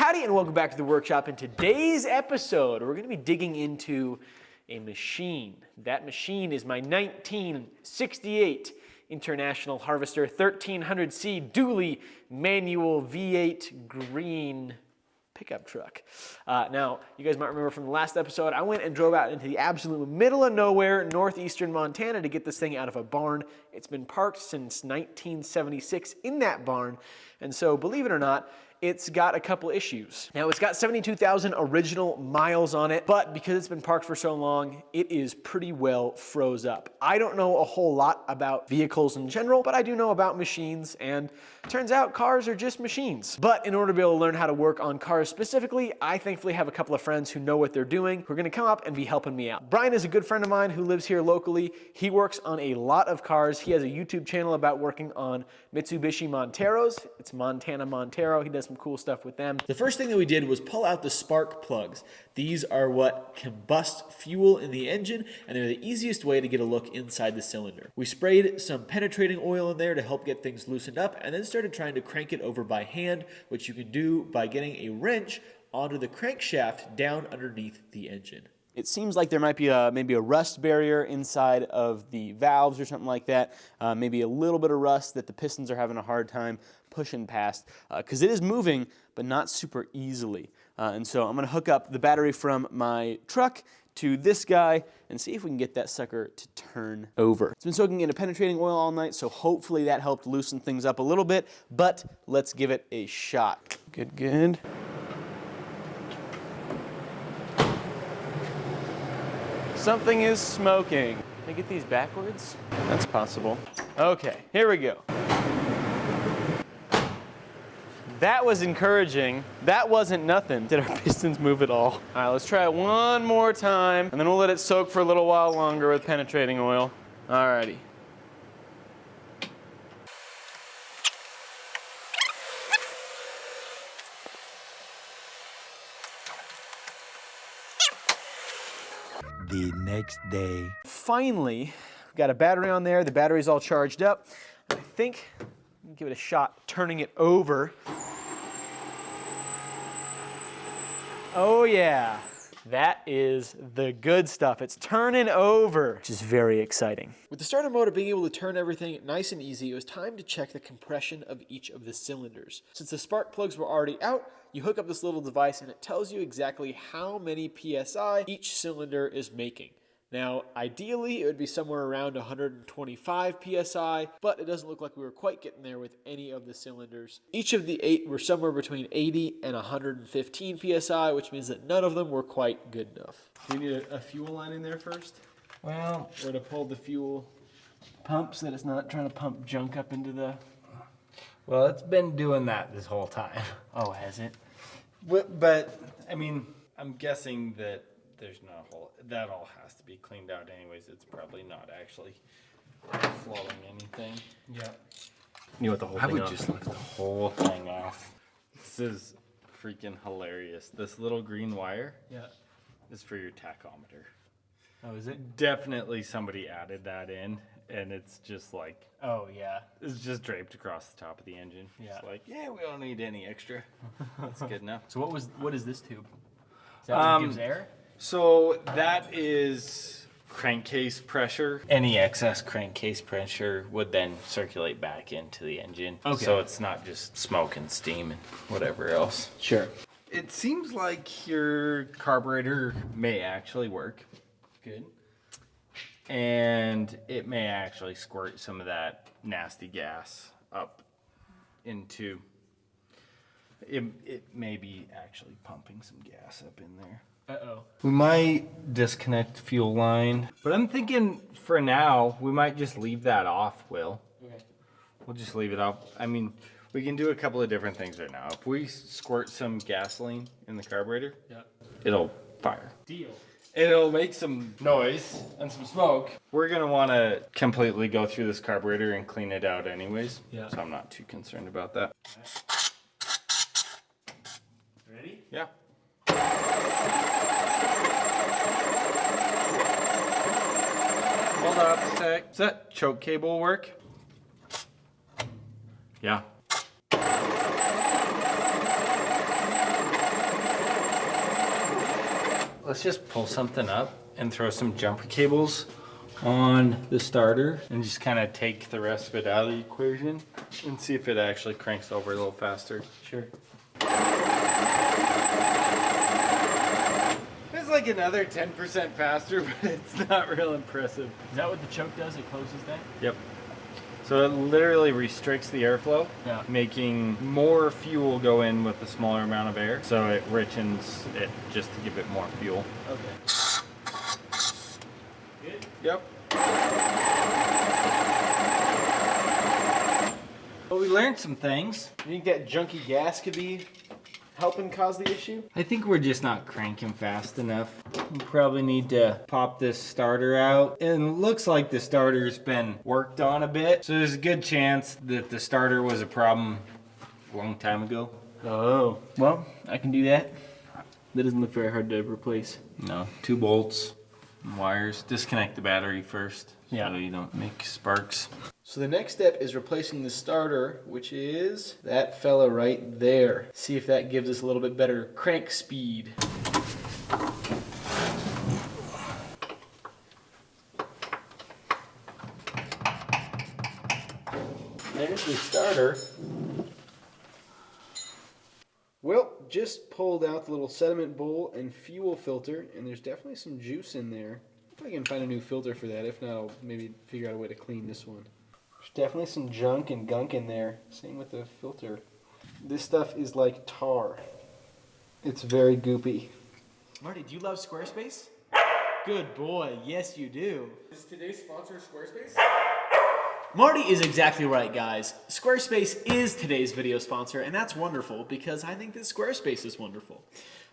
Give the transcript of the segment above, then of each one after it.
Howdy and welcome back to the workshop. In today's episode, we're going to be digging into a machine. That machine is my 1968 International Harvester 1300C dually manual V8 green pickup truck. Now, you guys might remember from the last episode, I went and drove out into the absolute middle of nowhere, northeastern Montana, to get this thing out of a barn. It's been parked since 1976 in that barn, and so believe it or not, it's got a couple issues. Now, it's got 72,000 original miles on it, but because it's been parked for so long, it is pretty well froze up. I don't know a whole lot about vehicles in general, but I do know about machines, and it turns out cars are just machines. But in order to be able to learn how to work on cars specifically, I thankfully have a couple of friends who know what they're doing, who are gonna come up and be helping me out. Brian is a good friend of mine who lives here locally. He works on a lot of cars. He has a YouTube channel about working on Mitsubishi Monteros. It's Montana Montero. He does some cool stuff with them. The first thing that we did was pull out the spark plugs. These are what combust fuel in the engine, and they're the easiest way to get a look inside the cylinder. We sprayed some penetrating oil in there to help get things loosened up, and then started trying to crank it over by hand, which you can do by getting a wrench onto the crankshaft down underneath the engine. It seems like there might be maybe a rust barrier inside of the valves or something like that. Maybe a little bit of rust that the pistons are having a hard time pushing past, because it is moving, but not super easily. And so I'm gonna hook up the battery from my truck to this guy and see if we can get that sucker to turn over. It's been soaking in a penetrating oil all night, so hopefully that helped loosen things up a little bit, but let's give it a shot. Good. Something is smoking. Can I get these backwards? That's possible. Okay, here we go. That was encouraging. That wasn't nothing. Did our pistons move at all? All right, let's try it one more time, and then we'll let it soak for a little while longer with penetrating oil. All righty. The next day. Finally, we've got a battery on there. The battery's all charged up. I think we can give it a shot turning it over. Oh yeah, that is the good stuff. It's turning over, which is very exciting. With the starter motor being able to turn everything nice and easy, it was time to check the compression of each of the cylinders. Since the spark plugs were already out, you hook up this little device and it tells you exactly how many PSI each cylinder is making. Now, ideally, it would be somewhere around 125 PSI, but it doesn't look like we were quite getting there with any of the cylinders. Each of the 8 were somewhere between 80 and 115 PSI, which means that none of them were quite good enough. Do you need a fuel line in there first? Well, Or to pull the fuel pump so that it's not trying to pump junk up into the... well, it's been doing that this whole time. Oh, has it? But I mean, I'm guessing that there's not a whole, that all has to be cleaned out anyways. It's probably not actually flowing anything. Yeah. You want the whole I thing would off? just leave the whole thing off. This is freaking hilarious. This little green wire Yeah. is for your tachometer. Oh, is it? Definitely somebody added that in, and it's just like, Oh, yeah. it's just draped across the top of the engine. Yeah. It's like, yeah, we don't need any extra. That's good enough. So what is this tube? Is that what gives air? So that is crankcase pressure. Any excess crankcase pressure would then circulate back into the engine. Okay. So it's not just smoke and steam and whatever else. Sure. It seems like your carburetor may actually work. Good. And it may actually squirt some of that nasty gas up into... It may be actually pumping some gas up in there. Uh-oh. We might disconnect the fuel line, but I'm thinking for now, we might just leave that off, Will. Okay. We'll just leave it off. I mean, we can do a couple of different things right now. If we squirt some gasoline in the carburetor, Yeah. it'll fire. Deal. It'll make some noise and some smoke. We're gonna wanna completely go through this carburetor and clean it out anyways. Yeah. So I'm not too concerned about that. Ready? Yeah. Hold up a sec. Does that choke cable work? Yeah. let's just pull something up and throw some jumper cables on the starter and just kind of take the rest of it out of the equation and see if it actually cranks over a little faster. Sure. It's like another 10% faster, but it's not real impressive. Is that what the choke does? It closes that? Yep. So it literally restricts the airflow, making more fuel go in with a smaller amount of air. So it richens it just to give it more fuel. Okay. Good? Yep. Well, we learned some things. You think that junky gas could be helping cause the issue? I think we're just not cranking fast enough. We probably need to pop this starter out. And it looks like the starter's been worked on a bit. So there's a good chance that the starter was a problem a long time ago. Oh, well, I can do that. That doesn't look very hard to replace. No, 2 bolts and wires. Disconnect the battery first so Yeah. you don't make sparks. So the next step is replacing the starter, which is that fella right there. See if that gives us a little bit better crank speed. There's the starter. Well, just pulled out the little sediment bowl and fuel filter, and there's definitely some juice in there. If I can find a new filter for that. If not, I'll maybe figure out a way to clean this one. There's definitely some junk and gunk in there. Same with the filter. This stuff is like tar. It's very goopy. Marty, do you love Squarespace? Good boy. Yes, you do. Is today's sponsor Squarespace? Marty is exactly right, guys. Squarespace is today's video sponsor, and that's wonderful because I think that Squarespace is wonderful.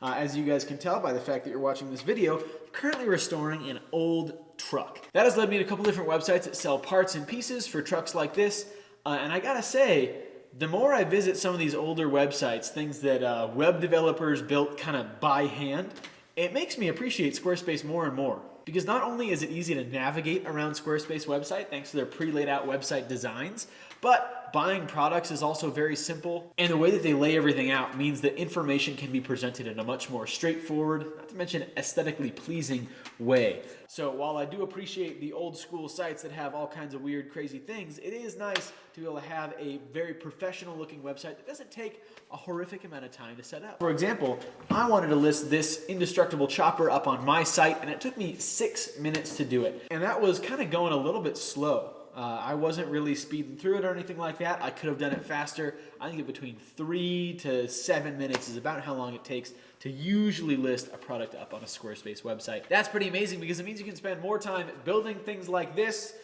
As you guys can tell by the fact that you're watching this video, I'm currently restoring an old truck. That has led me to a couple different websites that sell parts and pieces for trucks like this, and I gotta say, the more I visit some of these older websites, things that web developers built kind of by hand, it makes me appreciate Squarespace more and more. Because not only is it easy to navigate around Squarespace website thanks to their pre-laid out website designs, but buying products is also very simple. And the way that they lay everything out means that information can be presented in a much more straightforward, not to mention aesthetically pleasing way. So while I do appreciate the old school sites that have all kinds of weird, crazy things, it is nice to be able to have a very professional looking website that doesn't take a horrific amount of time to set up. For example, I wanted to list this indestructible chopper up on my site, and it took me 6 minutes to do it. And that was kind of going a little bit slow. I wasn't really speeding through it or anything like that. I could have done it faster. I think between 3 to 7 minutes is about how long it takes to usually list a product up on a Squarespace website. That's pretty amazing because it means you can spend more time building things like this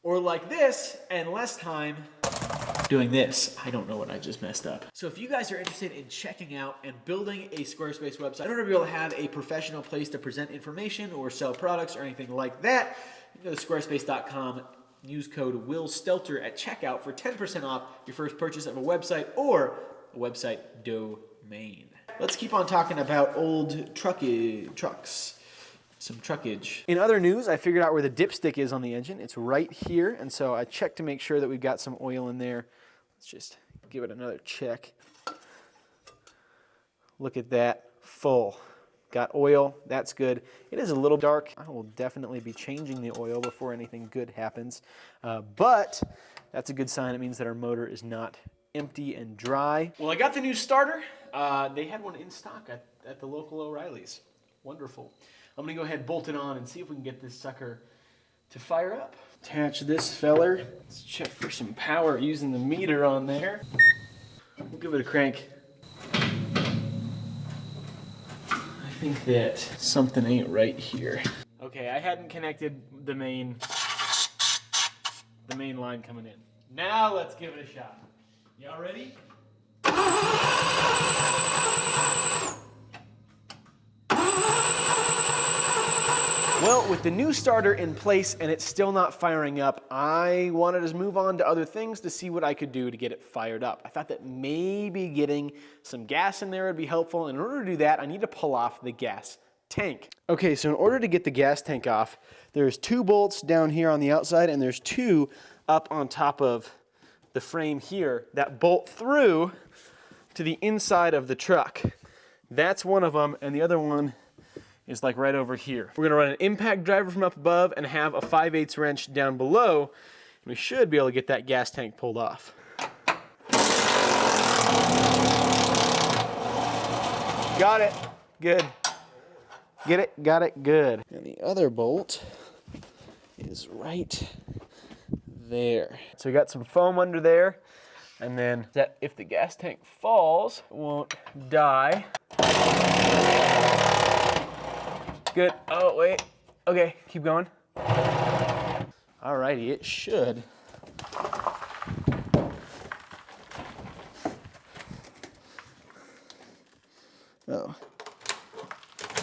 or like this and less time doing this. I don't know what I just messed up. So if you guys are interested in checking out and building a Squarespace website in order to be able to have a professional place to present information or sell products or anything like that, you can go to squarespace.com. Use code WillStelter at checkout for 10% off your first purchase of a website or a website domain. Let's keep on talking about old trucks. Some truckage. In other news, I figured out where the dipstick is on the engine. It's right here, and so I checked to make sure that we've got some oil in there. Let's just give it another check. Look at that, full. Got oil, that's good. It is a little dark. I will definitely be changing the oil before anything good happens. But that's a good sign. It means that our motor is not empty and dry. Well, I got the new starter. They had one in stock at the local O'Reilly's. Wonderful. I'm gonna go ahead and bolt it on and see if we can get this sucker to fire up. Attach this feller. Let's check for some power using the meter on there. We'll give it a crank. I think that something ain't right here. Okay, I hadn't connected the main line coming in. Now let's give it a shot. Y'all ready? Well, with the new starter in place and it's still not firing up, I wanted to move on to other things to see what I could do to get it fired up. I thought that maybe getting some gas in there would be helpful. In order to do that, I need to pull off the gas tank. Okay, so in order to get the gas tank off, there's 2 bolts down here on the outside and there's 2 up on top of the frame here that bolt through to the inside of the truck. That's one of them, and the other one is like right over here. We're gonna run an impact driver from up above and have a 5/8 wrench down below, and we should be able to get that gas tank pulled off. Got it, good. Get it, got it, good. And the other bolt is right there. So we got some foam under there, and then that if the gas tank falls, it won't die. Good, oh wait, okay, keep going. Alrighty, it should. Oh.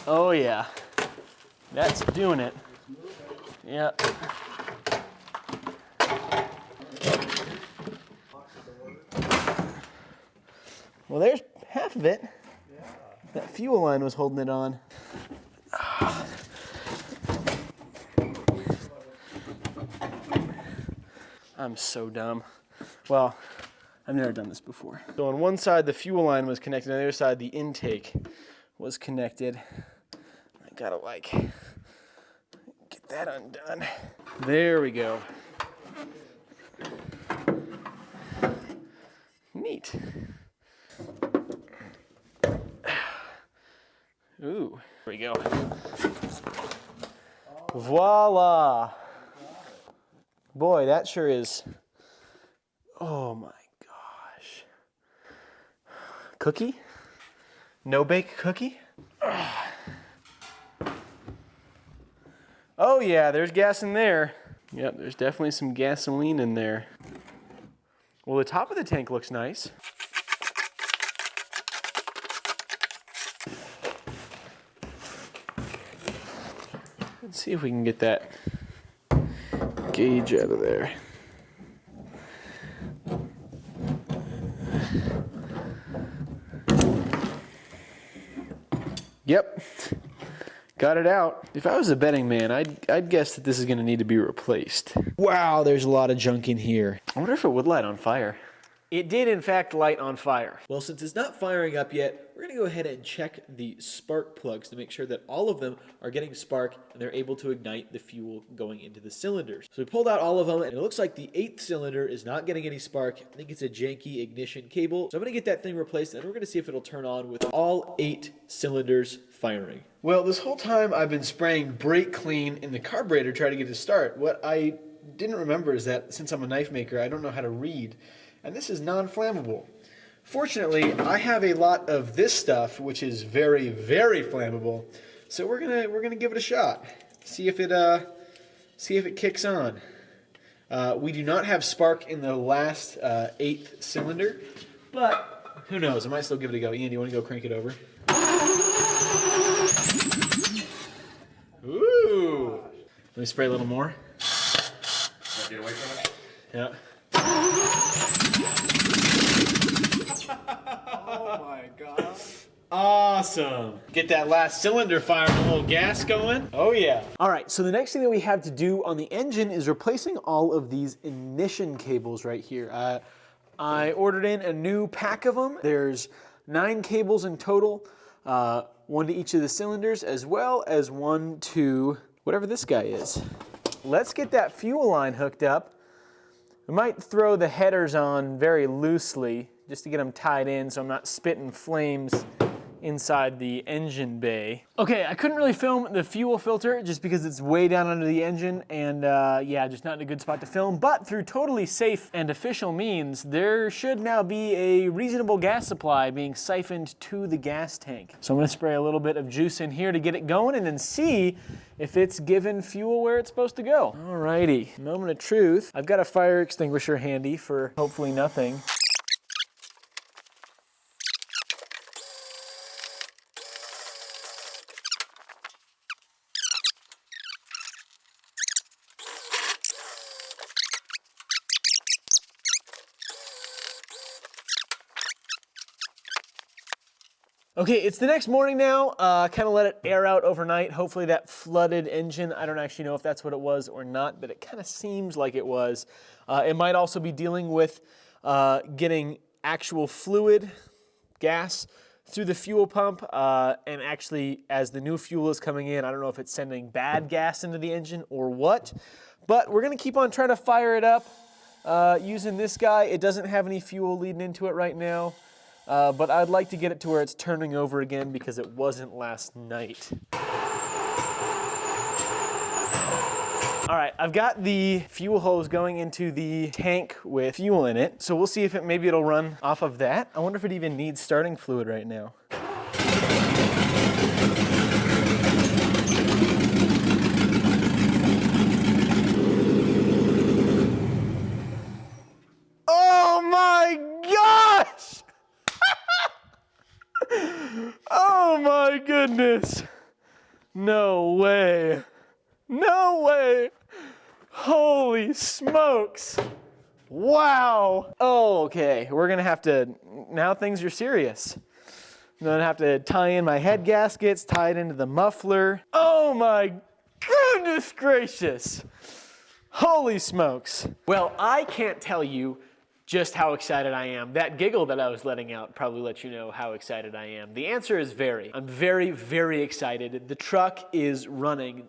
Oh yeah, that's doing it. Yep. Well, there's half of it. That fuel line was holding it on. I'm so dumb. Well, I've never done this before. So on one side, the fuel line was connected. On the other side, the intake was connected. I gotta like, get that undone. There we go. Neat. Ooh, there we go. Voila. Boy, that sure is, oh my gosh. Cookie? No bake cookie? Oh yeah, there's gas in there. Yep, there's definitely some gasoline in there. Well, the top of the tank looks nice. Let's see if we can get that gauge out of there. Yep, got it out. If I was a betting man, I'd guess that this is gonna need to be replaced. Wow, there's a lot of junk in here. I wonder if it would light on fire. It did in fact light on fire. Well, since it's not firing up yet, we're gonna go ahead and check the spark plugs to make sure that all of them are getting spark and they're able to ignite the fuel going into the cylinders. So we pulled out all of them and it looks like the 8th cylinder is not getting any spark. I think it's a janky ignition cable. So I'm gonna get that thing replaced and we're gonna see if it'll turn on with all 8 cylinders firing. Well, this whole time I've been spraying brake clean in the carburetor trying to get it to start. What I didn't remember is that since I'm a knife maker, I don't know how to read. And this is non-flammable. Fortunately, I have a lot of this stuff, which is very, very flammable. So we're gonna give it a shot. See if it kicks on. We do not have spark in the last 8th cylinder, but who knows? I might still give it a go. Ian, do you want to go crank it over? Ooh! Let me spray a little more. Get away from it. Yeah. Oh my god. Awesome. Get that last cylinder firing, a little gas going. Oh yeah. All right, so the next thing that we have to do on the engine is replacing all of these ignition cables right here. I ordered in a new pack of them. There's 9 cables in total, 1 to each of the cylinders, as well as 1 to whatever this guy is. Let's get that fuel line hooked up. I might throw the headers on very loosely just to get them tied in so I'm not spitting flames inside the engine bay. Okay, I couldn't really film the fuel filter just because it's way down under the engine and yeah, just not in a good spot to film, but through totally safe and official means, there should now be a reasonable gas supply being siphoned to the gas tank. So I'm gonna spray a little bit of juice in here to get it going and then see if it's given fuel where it's supposed to go. Alrighty, moment of truth. I've got a fire extinguisher handy for hopefully nothing. Okay, it's the next morning now. Kind of let it air out overnight. Hopefully that flooded engine, I don't actually know if that's what it was or not, but it kind of seems like it was. It might also be dealing with getting actual fluid, gas, through the fuel pump, and actually as the new fuel is coming in, I don't know if it's sending bad gas into the engine or what, but we're gonna keep on trying to fire it up using this guy. It doesn't have any fuel leading into it right now, but I'd like to get it to where it's turning over again because it wasn't last night. All right, I've got the fuel hose going into the tank with fuel in it, so we'll see if maybe it'll run off of that. I wonder if it even needs starting fluid right now. Oh my gosh! Oh my goodness! No way! No way! Holy smokes! Wow! Oh, okay, we're gonna have to, now things are serious. I'm gonna have to tie in my head gaskets, tie it into the muffler. Oh my goodness gracious! Holy smokes! Well, I can't tell you just how excited I am. That giggle that I was letting out probably let you know how excited I am. The answer is very. I'm very, very excited. The truck is running.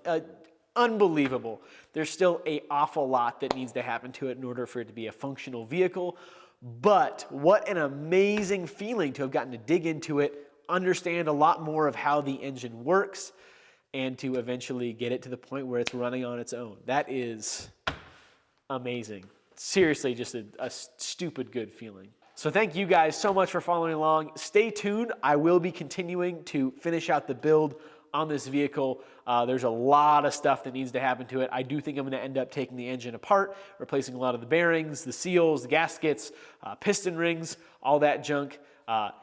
Unbelievable. There's still an awful lot that needs to happen to it in order for it to be a functional vehicle, but what an amazing feeling to have gotten to dig into it, understand a lot more of how the engine works, and to eventually get it to the point where it's running on its own. That is amazing. Seriously, just a stupid good feeling. So thank you guys so much for following along. Stay tuned. I will be continuing to finish out the build on this vehicle. There's a lot of stuff that needs to happen to it. I do think I'm going to end up taking the engine apart, replacing a lot of the bearings, the seals, the gaskets, piston rings, all that junk.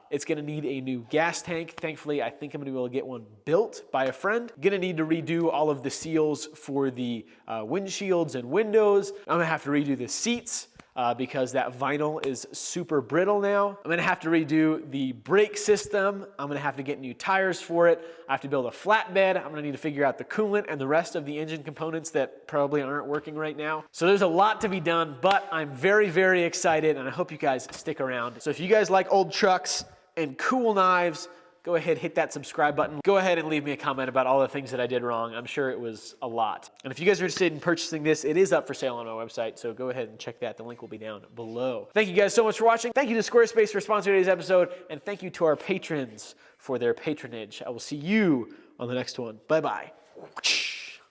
It's going to need a new gas tank. Thankfully, I think I'm going to be able to get one built by a friend. Going to need to redo all of the seals for the windshields and windows. I'm going to have to redo the seats because that vinyl is super brittle now. I'm going to have to redo the brake system. I'm going to have to get new tires for it. I have to build a flatbed. I'm going to need to figure out the coolant and the rest of the engine components that probably aren't working right now. So there's a lot to be done, but I'm very, very excited, and I hope you guys stick around. So if you guys like old trucks and cool knives, go ahead, hit that subscribe button. Go ahead and leave me a comment about all the things that I did wrong. I'm sure it was a lot. And if you guys are interested in purchasing this, it is up for sale on my website, so go ahead and check that. The link will be down below. Thank you guys so much for watching. Thank you to Squarespace for sponsoring today's episode, and thank you to our patrons for their patronage. I will see you on the next one. Bye-bye.